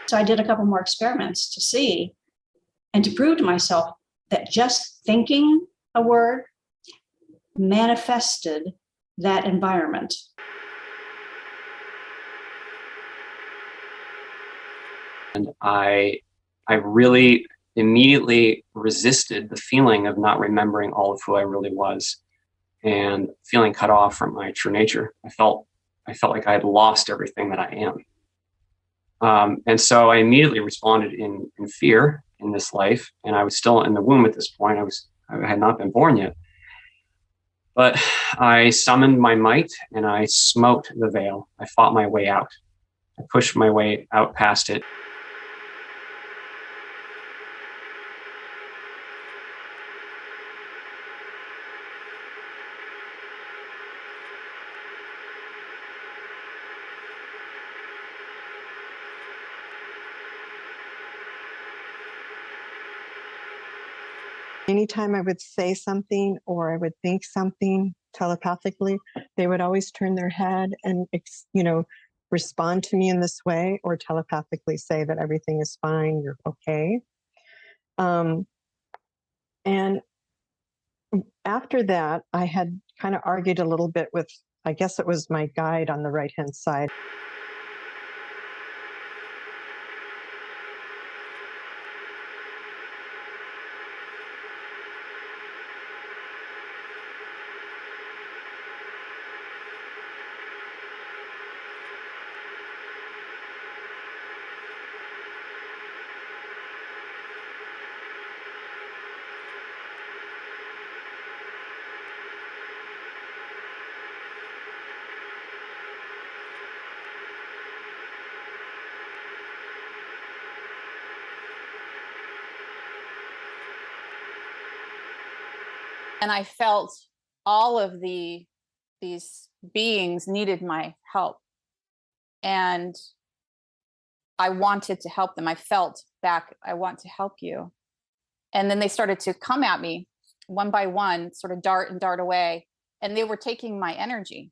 So I did a couple more experiments to see and to prove to myself that just thinking a word manifested that environment. And I really immediately resisted the feeling of not remembering all of who I really was and feeling cut off from my true nature. I felt like I had lost everything that I am. And so I immediately responded in fear in this life. And I was still in the womb at this point. I had not been born yet. But I summoned my might and I smote the veil. I fought my way out. I pushed my way out past it. Anytime I would say something or I would think something telepathically, they would always turn their head and, respond to me in this way, or telepathically say that everything is fine, you're okay. And after that, I had kind of argued a little bit with, I guess it was my guide on the right-hand side. And I felt all of these beings needed my help. And I wanted to help them. I felt back, I want to help you. And then they started to come at me one by one, sort of dart away. And they were taking my energy.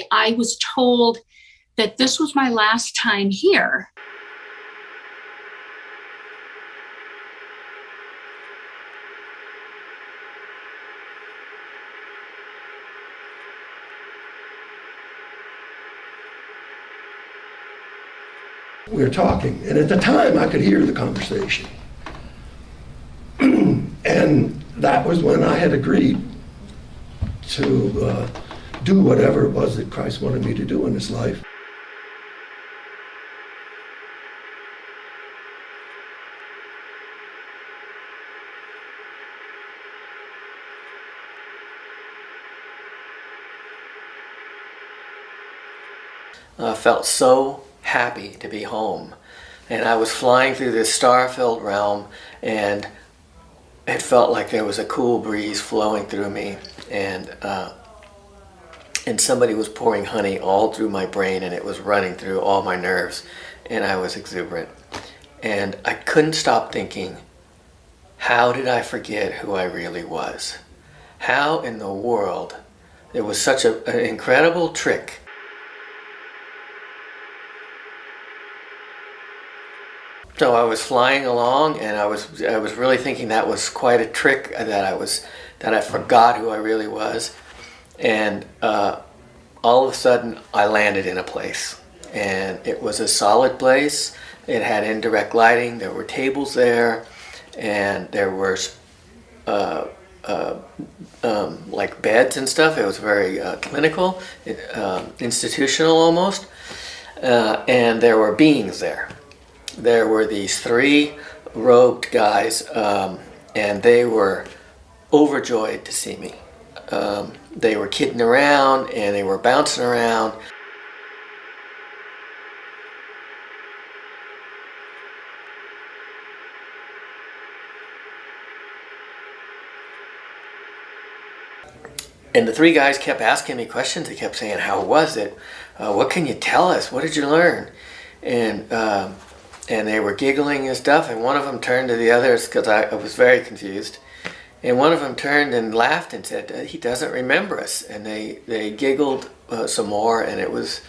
I was told that this was my last time here. We were talking, and at the time I could hear the conversation. And that was when I had agreed to do whatever it was that Christ wanted me to do in this life. I felt so happy to be home, and I was flying through this star-filled realm, and it felt like there was a cool breeze flowing through me, and somebody was pouring honey all through my brain, and it was running through all my nerves, and I was exuberant. And I couldn't stop thinking, how did I forget who I really was? How in the world? It was such an incredible trick. So I was flying along, and I was really thinking that was quite a trick, that I forgot who I really was. And all of a sudden I landed in a place, and it was a solid place. It had indirect lighting, there were tables there, and there were like beds and stuff. It was very clinical, institutional almost, and there were beings there. there were these three robed guys, and they were overjoyed to see me. They were kidding around and they were bouncing around. And the three guys kept asking me questions. They kept saying, "How was it? What can you tell us? What did you learn?" And they were giggling and stuff. And one of them turned to the others because I was very confused. And one of them turned and laughed and said, "He doesn't remember us." And they giggled some more, and it was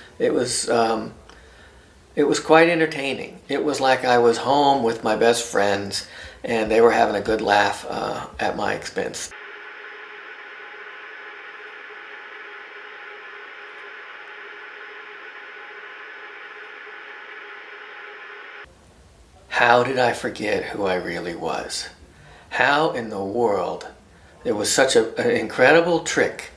quite entertaining. It was like I was home with my best friends, and they were having a good laugh at my expense. How did I forget who I really was? How in the world? It was such an incredible trick